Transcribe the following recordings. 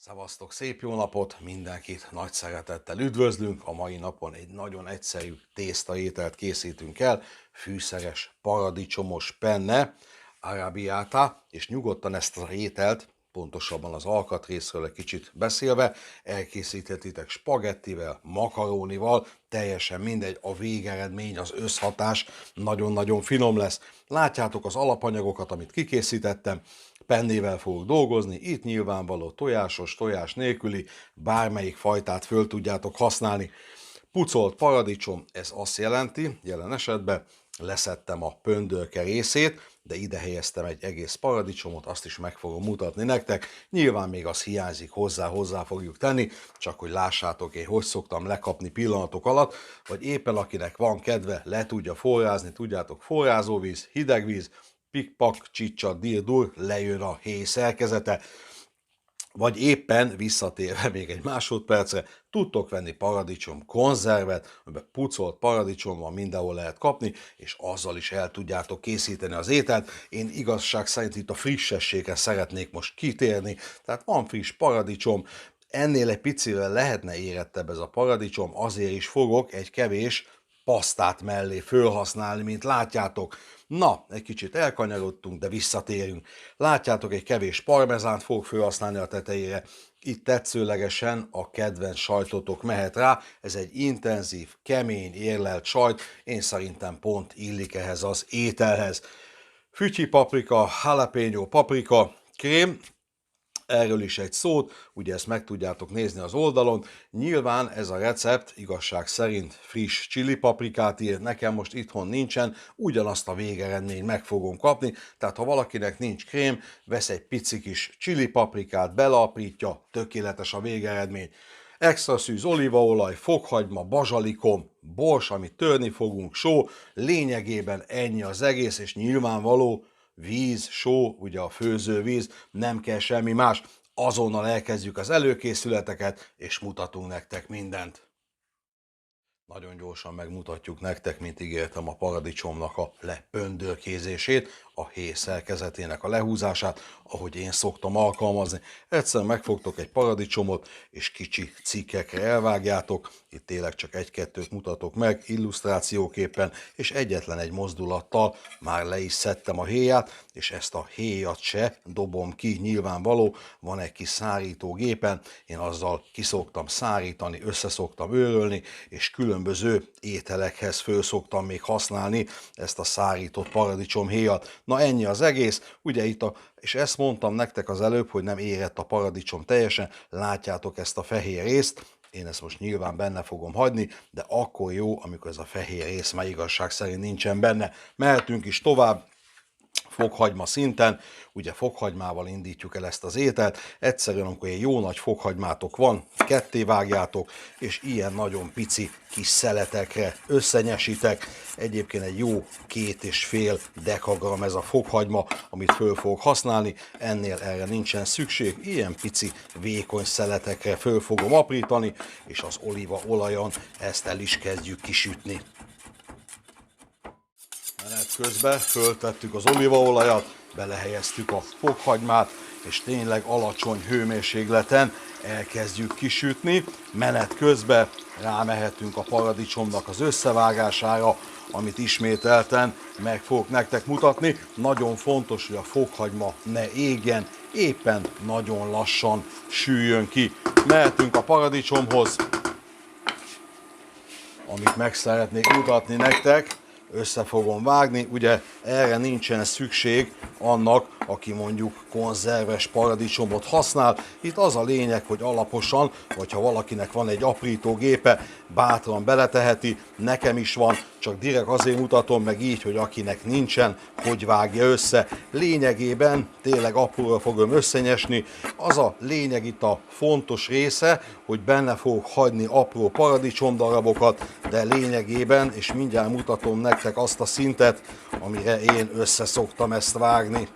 Szevasztok, szép jó napot! Mindenkit nagy szeretettel üdvözlünk. A mai napon egy nagyon egyszerű tésztaételt készítünk el. Fűszeres, paradicsomos penne, arrabbiata, és nyugodtan ezt az ételt, pontosabban az alkatrészről egy kicsit beszélve, elkészíthetitek spagettivel, makarónival, teljesen mindegy, a végeredmény, az összhatás nagyon-nagyon finom lesz. Látjátok az alapanyagokat, amit kikészítettem, pennével fogok dolgozni, itt nyilvánvaló tojásos, tojás nélküli, bármelyik fajtát föl tudjátok használni. Pucolt paradicsom, ez azt jelenti, jelen esetben leszettem a pöndörke részét, de ide helyeztem egy egész paradicsomot, azt is meg fogom mutatni nektek. Nyilván még az hiányzik hozzá fogjuk tenni, csak hogy lássátok én, hogy szoktam lekapni pillanatok alatt, vagy éppen akinek van kedve, le tudja forrázni, tudjátok, forrázóvíz, hideg víz, pikpak, csicsa, dirdur, lejön a héj szerkezete, vagy éppen visszatérve még egy másodpercre, tudtok venni paradicsom konzervet, amiben pucolt paradicsom van, mindenhol lehet kapni, és azzal is el tudjátok készíteni az ételt. Én igazság szerint itt a frissességre szeretnék most kitérni, tehát van friss paradicsom, ennél egy picivel lehetne érettebb ez a paradicsom, azért is fogok egy kevés pasztát mellé fölhasználni, mint látjátok. Na, egy kicsit elkanyarodtunk, de visszatérünk. Látjátok, egy kevés parmezánt fogok felhasználni a tetejére. Itt tetszőlegesen a kedvenc sajtotok mehet rá. Ez egy intenzív, kemény, érlelt sajt. Én szerintem pont illik ehhez az ételhez. Fütyi paprika, jalapeno paprika, krém. Erről is egy szót, ugye ezt meg tudjátok nézni az oldalon. Nyilván ez a recept igazság szerint friss chili paprikát ír, nekem most itthon nincsen, ugyanazt a végeredményt meg fogom kapni, tehát ha valakinek nincs krém, vesz egy pici kis chili paprikát, beleaprítja, tökéletes a végeredmény. Extra szűz olívaolaj, fokhagyma, bazsalikom, bors, amit törni fogunk, só, lényegében ennyi az egész, és nyilvánvaló, víz, só, ugye a főzővíz, nem kell semmi más. Azonnal elkezdjük az előkészületeket, és mutatunk nektek mindent. Nagyon gyorsan megmutatjuk nektek, mint ígértem, a paradicsomnak a lepöndörkézését, a héj szerkezetének a lehúzását, ahogy én szoktam alkalmazni. Egyszer megfogtok egy paradicsomot, és kicsi cikkekre elvágjátok, itt tényleg csak egy-kettőt mutatok meg, illusztrációképpen, és egyetlen egy mozdulattal már le is szedtem a héját, és ezt a héjat se dobom ki, nyilvánvaló, van egy kis szárítógépen, én azzal kiszoktam szárítani, összeszoktam őrölni, és különböző ételekhez föl szoktam még használni ezt a szárított paradicsomhéjat. Na ennyi az egész, ugye itt és ezt mondtam nektek az előbb, hogy nem érett a paradicsom teljesen, látjátok ezt a fehér részt, én ezt most nyilván benne fogom hagyni, de akkor jó, amikor ez a fehér rész már igazság szerint nincsen benne. Mehetünk is tovább, fokhagyma szinten, ugye fokhagymával indítjuk el ezt az ételt, egyszerűen amikor egy jó nagy fokhagymátok van, ketté vágjátok, és ilyen nagyon pici kis szeletekre összenyesitek, egyébként egy jó 2,5 dekagram ez a fokhagyma, amit föl fogok használni, ennél erre nincsen szükség, ilyen pici vékony szeletekre föl fogom aprítani, és az olívaolajon ezt el is kezdjük kisütni. Menet közben föltettük az olívaolajat, belehelyeztük a fokhagymát, és tényleg alacsony hőmérsékleten elkezdjük kisütni. Menet közben rámehetünk a paradicsomnak az összevágására, amit ismételten meg fogok nektek mutatni. Nagyon fontos, hogy a fokhagyma ne égjen, éppen nagyon lassan süljön ki. Mehetünk a paradicsomhoz, amit meg szeretnék mutatni nektek. Össze fogom vágni, ugye erre nincsen szükség annak, aki mondjuk konzerves paradicsomot használ. Itt az a lényeg, hogy alaposan, vagy ha valakinek van egy aprítógépe, bátran beleteheti, nekem is van, csak direkt azért mutatom meg így, hogy akinek nincsen, hogy vágja össze. Lényegében tényleg apróra fogom összenyesni, az a lényeg itt a fontos része, hogy benne fogok hagyni apró paradicsomdarabokat, de lényegében, és mindjárt mutatom nektek azt a szintet, amire én össze szoktam ezt vágni.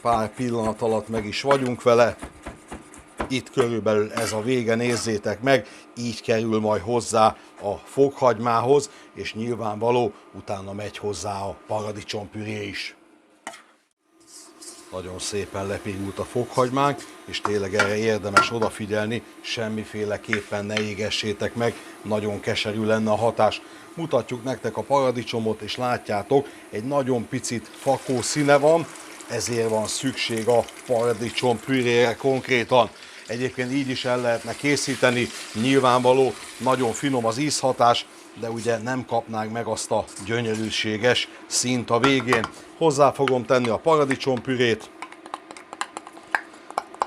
Pár pillanat alatt meg is vagyunk vele. Itt körülbelül ez a vége, nézzétek meg, így kerül majd hozzá a fokhagymához, és nyilvánvaló, utána megy hozzá a paradicsompüré is. Nagyon szépen lepirult a fokhagymánk, és tényleg erre érdemes odafigyelni, semmiféleképpen ne égessétek meg, nagyon keserű lenne a hatás. Mutatjuk nektek a paradicsomot, és látjátok, egy nagyon picit fakó színe van, ezért van szükség a paradicsom pürére konkrétan. Egyébként így is el lehetne készíteni, nyilvánvaló, nagyon finom az ízhatás, de ugye nem kapnánk meg azt a gyönyörűséges színt a végén. Hozzá fogom tenni a paradicsompürét.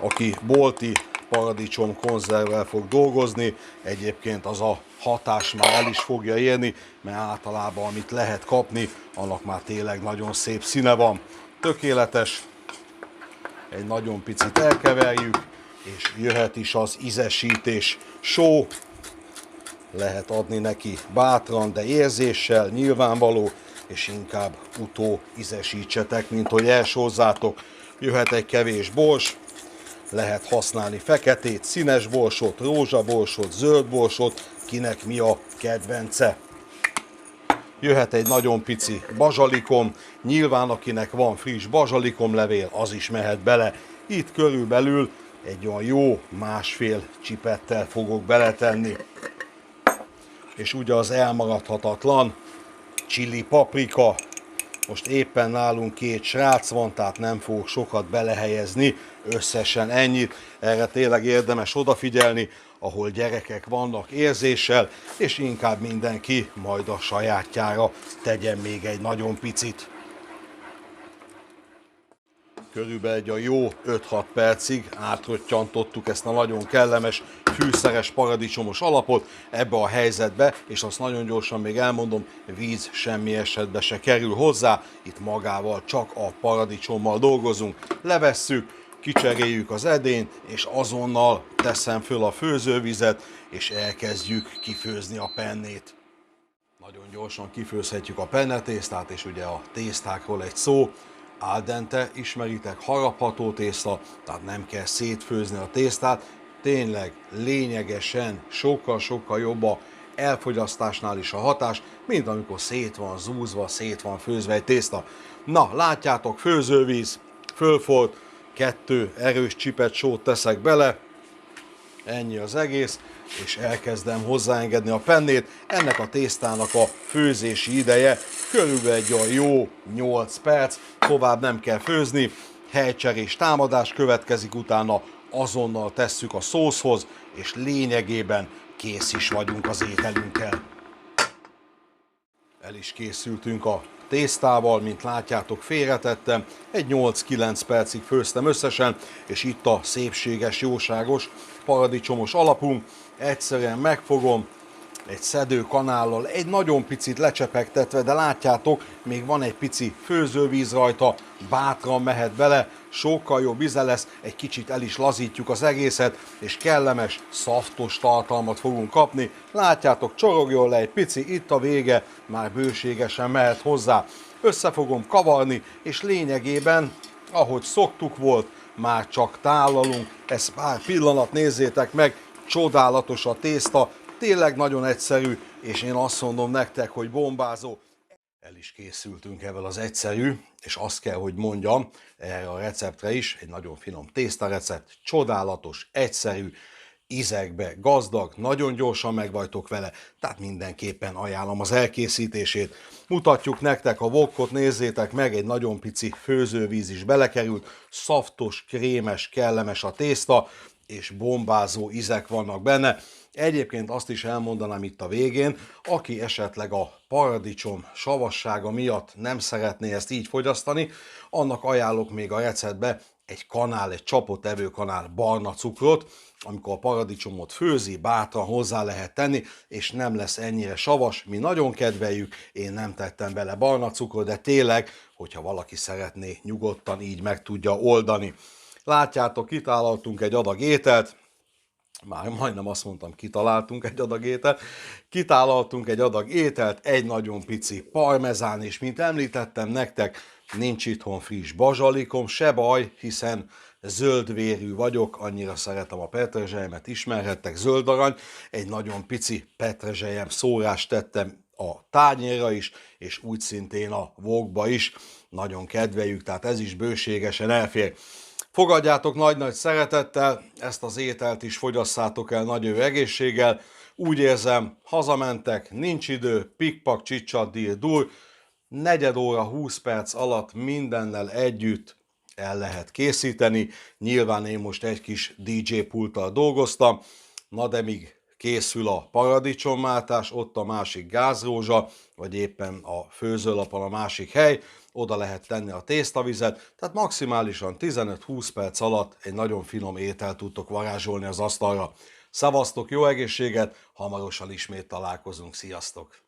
Aki bolti paradicsom konzervvel fog dolgozni, egyébként az a hatás már el is fogja érni, mert általában amit lehet kapni, annak már tényleg nagyon szép színe van. Tökéletes, egy nagyon picit elkeverjük, és jöhet is az ízesítés. Só, lehet adni neki bátran, de érzéssel, nyilvánvaló, és inkább utó ízesítsetek, mint hogy elsózzátok. Jöhet egy kevés bors, lehet használni feketét, színes borsot, rózsaborsot, zöld borsot, kinek mi a kedvence. Jöhet egy nagyon pici bazsalikom, nyilván akinek van friss bazsalikomlevél, az is mehet bele. Itt körülbelül egy olyan jó másfél csipettel fogok beletenni. És ugye az elmaradhatatlan chili paprika. Most éppen nálunk 2 srác van, tehát nem fogok sokat belehelyezni, összesen ennyit. Erre tényleg érdemes odafigyelni, ahol gyerekek vannak, érzéssel, és inkább mindenki majd a sajátjára tegyen még egy nagyon picit. Körülbelül egy a jó 5-6 percig átrottyantottuk ezt a nagyon kellemes fűszeres paradicsomos alapot ebbe a helyzetbe, és azt nagyon gyorsan még elmondom, víz semmi esetben se kerül hozzá, itt magával csak a paradicsommal dolgozunk. Levesszük, kicseréljük az edényt, és azonnal teszem föl a főzővizet, és elkezdjük kifőzni a pennét. Nagyon gyorsan kifőzhetjük a pennetésztát, és ugye a tésztákról egy szó. Al dente, ismeritek, harapható tészta, tehát nem kell szétfőzni a tésztát. Tényleg lényegesen sokkal jobb a elfogyasztásnál is a hatás, mint amikor szét van zúzva, szét van főzve egy tészta. Na, látjátok, főzővíz, fölfolt, 2 erős csipet sót teszek bele, ennyi az egész, és elkezdem hozzáengedni a pennét. Ennek a tésztának a főzési ideje körülbelül egy olyan jó 8 perc, tovább nem kell főzni, helycserés támadás következik, utána azonnal tesszük a szószhoz, és lényegében kész is vagyunk az ételünkkel. El is készültünk a tésztával, mint látjátok, félretettem, egy 8-9 percig főztem összesen, és itt a szépséges, jóságos paradicsomos alapunk. Egyszerűen megfogom egy szedőkanállal, egy nagyon picit lecsepegtetve, de látjátok, még van egy pici főzővíz rajta, bátran mehet bele, sokkal jobb íze lesz, egy kicsit el is lazítjuk az egészet, és kellemes, szaftos tartalmat fogunk kapni. Látjátok, csorogjon le egy pici, itt a vége, már bőségesen mehet hozzá. Össze fogom kavarni, és lényegében, ahogy szoktuk volt, már csak tálalunk. Ezt pár pillanat nézzétek meg, csodálatos a tészta, tényleg nagyon egyszerű, és én azt mondom nektek, hogy bombázó. El is készültünk ezzel az egyszerű, és azt kell, hogy mondjam, erre a receptre is, egy nagyon finom tésztarecept, csodálatos, egyszerű, ízekbe gazdag, nagyon gyorsan megvajtok vele, tehát mindenképpen ajánlom az elkészítését. Mutatjuk nektek a wokot, nézzétek meg, egy nagyon pici főzővíz is belekerült, szaftos, krémes, kellemes a tészta, és bombázó ízek vannak benne. Egyébként azt is elmondanám itt a végén, aki esetleg a paradicsom savassága miatt nem szeretné ezt így fogyasztani, annak ajánlok még a receptbe egy kanál, egy csapott evőkanál barna cukrot, amikor a paradicsomot főzi, bátran hozzá lehet tenni, és nem lesz ennyire savas. Mi nagyon kedveljük, én nem tettem bele barna cukrot, de tényleg, hogyha valaki szeretné, nyugodtan így meg tudja oldani. Látjátok, kitaláltunk egy adag ételt, már majdnem azt mondtam, kitaláltunk egy adag ételt, kitaláltunk egy adag ételt, egy nagyon pici parmezán, és mint említettem nektek, nincs itthon friss bazsalikom, se baj, hiszen zöldvérű vagyok, annyira szeretem a petrezselyemet, ismerhettek, zöld arany, egy nagyon pici petrezselyem szórást tettem a tányérra is, és úgy szintén a wokba is. nagyon kedveljük, tehát ez is bőségesen elfér. Fogadjátok nagy-nagy szeretettel, ezt az ételt is fogyasszátok el nagy egészséggel. Úgy érzem, hazamentek, nincs idő, pikpak, csicsat, dír, dur, negyed óra, 20 perc alatt mindennel együtt el lehet készíteni. Nyilván én most egy kis DJ pulttal dolgoztam, na de míg készül a paradicsommáltás, ott a másik gázrózsa, vagy éppen a főzőlapon a másik hely, oda lehet tenni a tésztavizet, tehát maximálisan 15-20 perc alatt egy nagyon finom ételt tudtok varázsolni az asztalra. Szavaztok, jó egészséget, hamarosan ismét találkozunk, sziasztok!